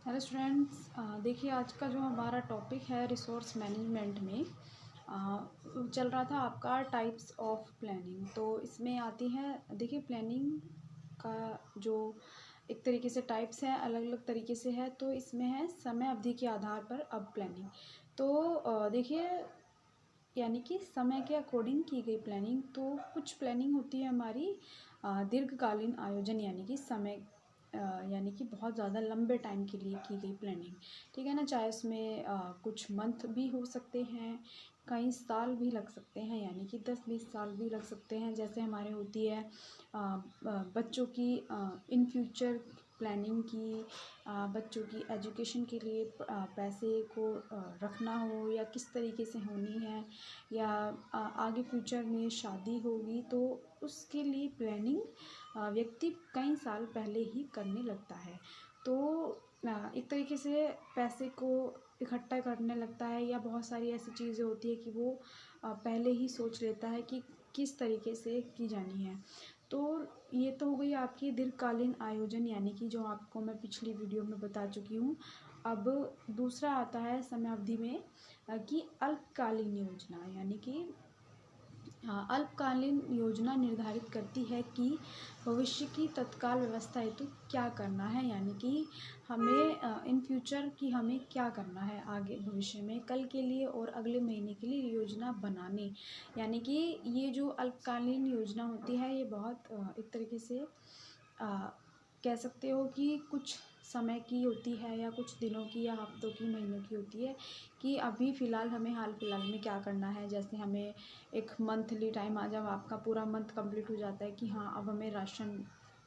Hello students, देखिए आज का जो हमारा टॉपिक है रिसोर्स मैनेजमेंट में चल रहा था आपका टाइप्स ऑफ प्लानिंग। तो इसमें आती है, देखिए प्लानिंग का जो एक तरीके से टाइप्स है, अलग अलग तरीके से है। तो इसमें है समय अवधि के आधार पर अब प्लानिंग। तो देखिए यानी कि समय के अकॉर्डिंग की गई प्लानिंग। तो कुछ प्लानिंग होती है हमारी दीर्घकालीन आयोजन, यानी कि समय यानी कि बहुत ज़्यादा लंबे टाइम के लिए की गई प्लानिंग, ठीक है ना। चाहे उसमें कुछ मंथ भी हो सकते हैं, कई साल भी लग सकते हैं, यानी कि 10-20 साल भी लग सकते हैं। जैसे हमारे होती है बच्चों की इन फ्यूचर प्लानिंग की, बच्चों की एजुकेशन के लिए पैसे को रखना हो या किस तरीके से होनी है, या आगे फ्यूचर में शादी होगी तो उसके लिए प्लानिंग व्यक्ति कई साल पहले ही करने लगता है। तो एक तरीके से पैसे को इकट्ठा करने लगता है, या बहुत सारी ऐसी चीज़ें होती है कि वो पहले ही सोच लेता है कि किस तरीके से की जानी है। तो ये तो हो गई आपकी दीर्घकालीन आयोजन, यानी कि जो आपको मैं पिछली वीडियो में बता चुकी हूँ। अब दूसरा आता है समय अवधि में कि अल्पकालीन योजना, यानी कि अल्पकालीन योजना निर्धारित करती है कि भविष्य की तत्काल व्यवस्था हेतु क्या करना है, यानी कि हमें इन फ्यूचर की हमें क्या करना है आगे भविष्य में, कल के लिए और अगले महीने के लिए योजना बनाने। यानी कि ये जो अल्पकालीन योजना होती है ये बहुत एक तरीके से कह सकते हो कि कुछ समय की होती है, या कुछ दिनों की, या हफ्तों की, महीनों की होती है कि अभी फ़िलहाल हमें हाल फिलहाल में क्या करना है। जैसे हमें एक मंथली टाइम जब आपका पूरा मंथ कंप्लीट हो जाता है कि हाँ अब हमें राशन,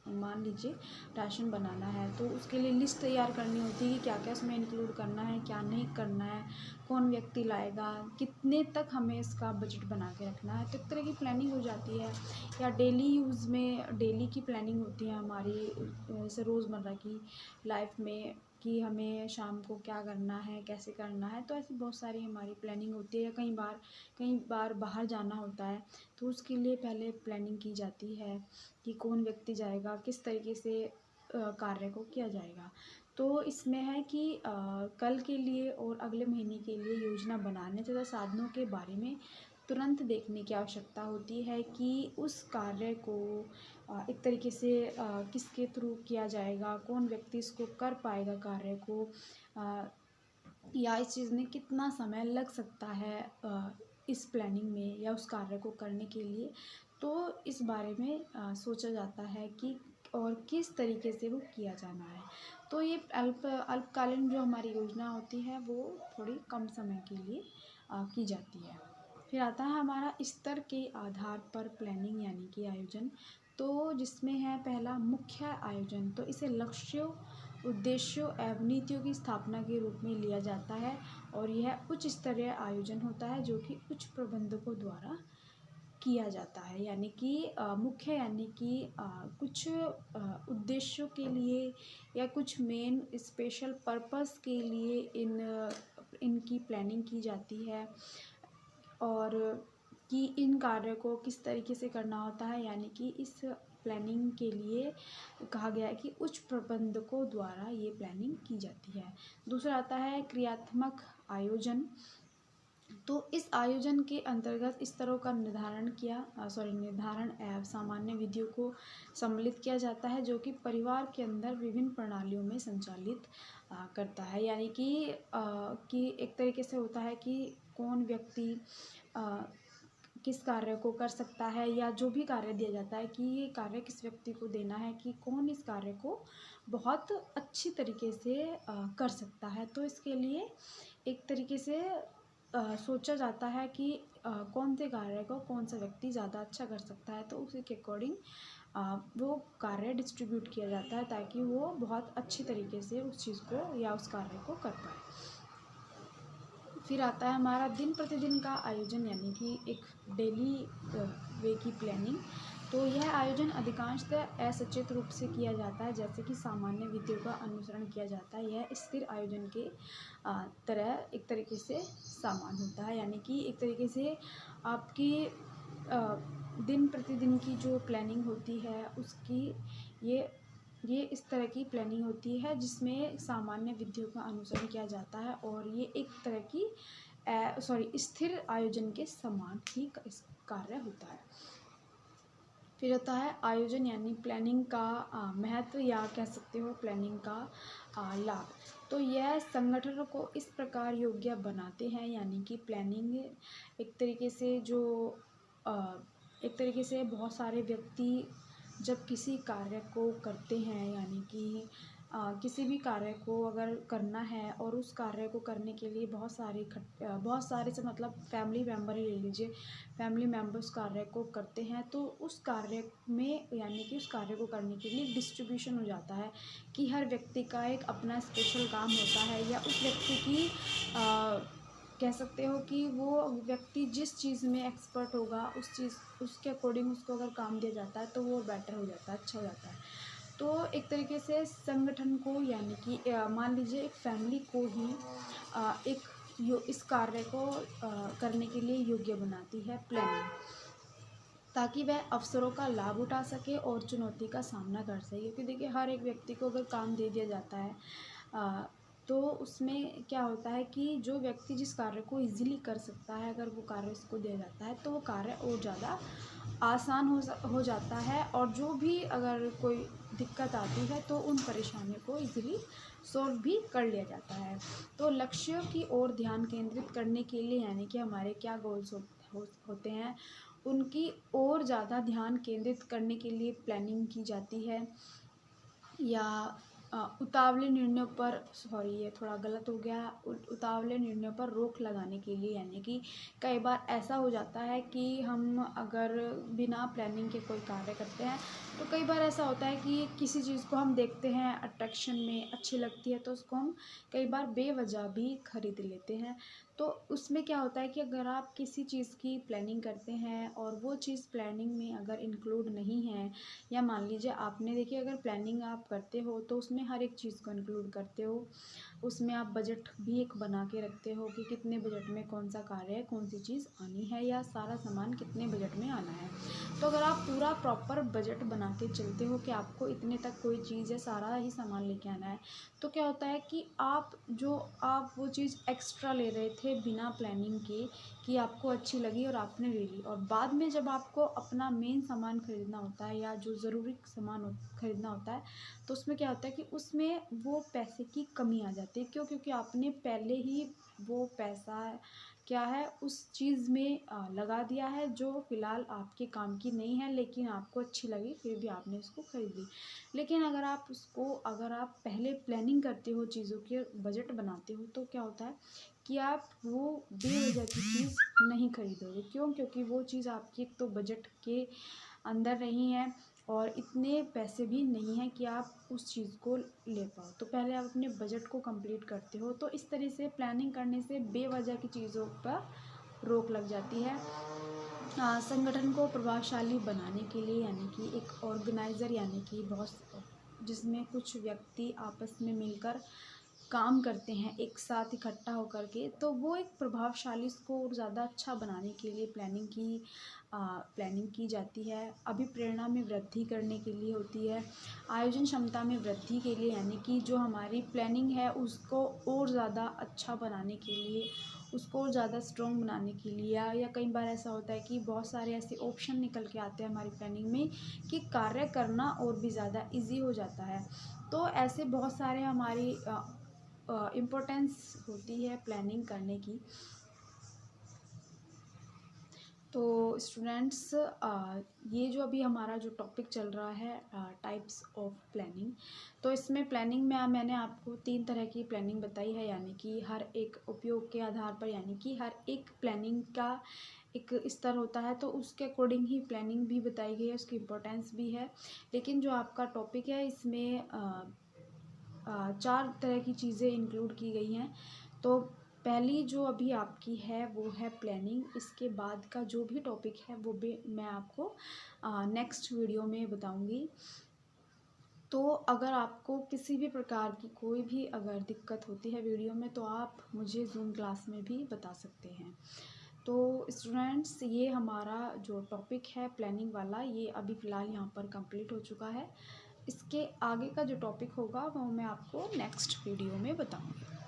मान लीजिए राशन बनाना है, तो उसके लिए लिस्ट तैयार करनी होती है कि क्या क्या उसमें इंक्लूड करना है, क्या नहीं करना है, कौन व्यक्ति लाएगा, कितने तक हमें इसका बजट बना के रखना है। तो एक तरह की प्लानिंग हो जाती है। या डेली यूज़ में डेली की प्लानिंग होती है हमारी, जैसे रोज़मर्रा की लाइफ में कि हमें शाम को क्या करना है, कैसे करना है। तो ऐसी बहुत सारी हमारी प्लानिंग होती है। या कई बार बाहर जाना होता है तो उसके लिए पहले प्लानिंग की जाती है कि कौन व्यक्ति जाएगा, किस तरीके से कार्य को किया जाएगा। तो इसमें है कि कल के लिए और अगले महीने के लिए योजना बनाने तथा साधनों के बारे में तुरंत देखने की आवश्यकता होती है कि उस कार्य को एक तरीके से किसके थ्रू किया जाएगा, कौन व्यक्ति इसको कर पाएगा कार्य को, या इस चीज़ में कितना समय लग सकता है इस प्लानिंग में या उस कार्य को करने के लिए। तो इस बारे में सोचा जाता है कि और किस तरीके से वो किया जाना है। तो ये अल्पकालीन जो हमारी योजना होती है वो थोड़ी कम समय के लिए की जाती है। फिर आता है हमारा स्तर के आधार पर प्लानिंग, यानी कि आयोजन। तो जिसमें है पहला मुख्य आयोजन। तो इसे लक्ष्यों, उद्देश्यों एवं नीतियों की स्थापना के रूप में लिया जाता है, और यह उच्च स्तरीय आयोजन होता है जो कि उच्च प्रबंधकों द्वारा किया जाता है। यानी कि मुख्य, यानी कि कुछ उद्देश्यों के लिए या कुछ मेन स्पेशल पर्पस के लिए इनकी प्लानिंग की जाती है, और कि इन कार्यों को किस तरीके से करना होता है। यानी कि इस प्लानिंग के लिए कहा गया है कि उच्च प्रबंधकों द्वारा ये प्लानिंग की जाती है। दूसरा आता है क्रियात्मक आयोजन। तो इस आयोजन के अंतर्गत स्तरों का निर्धारण एवं सामान्य विधियों को सम्मिलित किया जाता है, जो कि परिवार के अंदर विभिन्न प्रणालियों में संचालित करता है। यानी कि एक तरीके से होता है कि कौन व्यक्ति किस कार्य को कर सकता है, या जो भी कार्य दिया जाता है कि ये कार्य किस व्यक्ति को देना है, कि कौन इस कार्य को बहुत अच्छी तरीके से कर सकता है। तो इसके लिए एक तरीके से सोचा जाता है कि कौन से कार्य को कौन सा व्यक्ति ज़्यादा अच्छा कर सकता है। तो उसी के अकॉर्डिंग वो कार्य डिस्ट्रीब्यूट किया जाता है, ताकि वो बहुत अच्छी तरीके से उस चीज़ को या उस कार्य को कर पाए। फिर आता है हमारा दिन प्रतिदिन का आयोजन, यानी कि एक डेली वे की प्लानिंग। तो यह आयोजन अधिकांशतः असचेत रूप से किया जाता है, जैसे कि सामान्य विधियों का अनुसरण किया जाता है। यह स्थिर आयोजन के तरह एक तरीके से समान होता है। यानी कि एक तरीके से आपकी दिन प्रतिदिन की जो प्लानिंग होती है उसकी ये ये इस तरह की प्लानिंग होती है जिसमें सामान्य विधियों का अनुसरण किया जाता है और ये एक तरह की स्थिर आयोजन के समान ही कार्य होता है। फिर होता है आयोजन यानी प्लानिंग का महत्व, या कह सकते हो प्लानिंग का लाभ। तो यह संगठन को इस प्रकार योग्य बनाते हैं, यानी कि प्लानिंग एक तरीके से एक तरीके से बहुत सारे व्यक्ति जब किसी कार्य को करते हैं, यानी कि किसी भी कार्य को अगर करना है और उस कार्य को करने के लिए बहुत सारे से मतलब फैमिली मेम्बर ही ले लीजिए, फैमिली मेम्बर्स कार्य को करते हैं, तो उस कार्य में यानी कि उस कार्य को करने के लिए डिस्ट्रीब्यूशन हो जाता है कि हर व्यक्ति का एक अपना स्पेशल काम होता है, या उस व्यक्ति की कह सकते हो कि वो व्यक्ति जिस चीज़ में एक्सपर्ट होगा उसके अकॉर्डिंग उसको अगर काम दिया जाता है तो वो बेटर हो जाता है, अच्छा हो जाता है। तो एक तरीके से संगठन को, यानी कि मान लीजिए एक फैमिली को ही इस कार्य को करने के लिए योग्य बनाती है प्लानिंग, ताकि वह अवसरों का लाभ उठा सके और चुनौती का सामना कर सके। क्योंकि देखिए हर एक व्यक्ति को अगर काम दे दिया जाता है तो उसमें क्या होता है कि जो व्यक्ति जिस कार्य को इजीली कर सकता है, अगर वो कार्य उसको दिया जाता है तो वो कार्य और ज़्यादा आसान हो जाता है, और जो भी अगर कोई दिक्कत आती है तो उन परेशानियों को इजीली सॉल्व भी कर लिया जाता है। तो लक्ष्यों की ओर ध्यान केंद्रित करने के लिए, यानी कि हमारे क्या गोल्स होते हैं, उनकी ओर ज़्यादा ध्यान केंद्रित करने के लिए प्लानिंग की जाती है, या उतावले निर्णयों पर ये थोड़ा गलत हो गया, उतावले निर्णयों पर रोक लगाने के लिए, यानी कि कई बार ऐसा हो जाता है कि हम अगर बिना प्लानिंग के कोई कार्य करते हैं तो कई बार ऐसा होता है कि किसी चीज़ को हम देखते हैं अट्रैक्शन में अच्छी लगती है तो उसको हम कई बार बेवजह भी खरीद लेते हैं। तो उसमें क्या होता है कि अगर आप किसी चीज़ की प्लानिंग करते हैं और वो चीज़ प्लानिंग में अगर इंक्लूड नहीं है, या मान लीजिए आपने देखिए अगर प्लानिंग आप करते हो तो उसमें हर एक चीज़ को इंक्लूड करते हो, उसमें आप बजट भी एक बना के रखते हो कि कितने बजट में कौन सा कार्य है, कौन सी चीज़ आनी है, या सारा सामान कितने बजट में आना है। तो अगर आप पूरा प्रॉपर बजट बना के चलते हो कि आपको इतने तक कोई चीज़ है, सारा ही सामान लेके आना है, तो क्या होता है कि आप वो चीज़ एक्स्ट्रा ले रहे थे बिना प्लानिंग के कि आपको अच्छी लगी और आपने ले ली, और बाद में जब आपको अपना मेन सामान खरीदना होता है या जो ज़रूरी सामान खरीदना होता है, तो उसमें क्या होता है कि उसमें वो पैसे की कमी आ जाती है। क्यों? क्योंकि आपने पहले ही वो पैसा क्या है उस चीज़ में लगा दिया है जो फ़िलहाल आपके काम की नहीं है, लेकिन आपको अच्छी लगी फिर भी आपने उसको खरीद ली। लेकिन अगर आप पहले प्लानिंग करते हो चीज़ों के, बजट बनाते हो, तो क्या होता है कि आप वो बेवजह की चीज़ नहीं खरीदोगे। क्यों? क्योंकि वो चीज़ आपकी एक तो बजट के अंदर नहीं है और इतने पैसे भी नहीं हैं कि आप उस चीज़ को ले पाओ। तो पहले आप अपने बजट को कंप्लीट करते हो। तो इस तरह से प्लानिंग करने से बेवजह की चीज़ों पर रोक लग जाती है। संगठन को प्रभावशाली बनाने के लिए, यानी कि एक ऑर्गेनाइज़र, यानी कि बहुत जिसमें कुछ व्यक्ति आपस में मिलकर काम करते हैं एक साथ इकट्ठा होकर के, तो वो एक प्रभावशाली इसको और ज़्यादा अच्छा बनाने के लिए प्लानिंग की जाती है। अभिप्रेरणा में वृद्धि करने के लिए होती है, आयोजन क्षमता में वृद्धि के लिए, यानी कि जो हमारी प्लानिंग है उसको और ज़्यादा अच्छा बनाने के लिए, उसको और ज़्यादा स्ट्रॉन्ग बनाने के लिए, या कई बार ऐसा होता है कि बहुत सारे ऐसे ऑप्शन निकल के आते हैं हमारी प्लानिंग में कि कार्य करना और भी ज़्यादा ईज़ी हो जाता है। तो ऐसे बहुत सारे हमारी इम्पोर्टेंस होती है प्लानिंग करने की। तो स्टूडेंट्स, ये जो अभी हमारा जो टॉपिक चल रहा है टाइप्स ऑफ प्लानिंग, तो इसमें प्लानिंग में मैंने आपको 3 तरह की प्लानिंग बताई है, यानी कि हर एक उपयोग के आधार पर, यानी कि हर एक प्लानिंग का एक स्तर होता है तो उसके अकॉर्डिंग ही प्लानिंग भी बताई गई है, उसकी इम्पोर्टेंस भी है। लेकिन जो आपका टॉपिक है इसमें 4 तरह की चीज़ें इंक्लूड की गई हैं। तो पहली जो अभी आपकी है वो है प्लानिंग। इसके बाद का जो भी टॉपिक है वो भी मैं आपको नेक्स्ट वीडियो में बताऊंगी। तो अगर आपको किसी भी प्रकार की कोई भी अगर दिक्कत होती है वीडियो में, तो आप मुझे ज़ूम क्लास में भी बता सकते हैं। तो स्टूडेंट्स, ये हमारा जो टॉपिक है प्लानिंग वाला, ये अभी फ़िलहाल यहाँ पर कंप्लीट हो चुका है। इसके आगे का जो टॉपिक होगा वो मैं आपको नेक्स्ट वीडियो में बताऊँगी।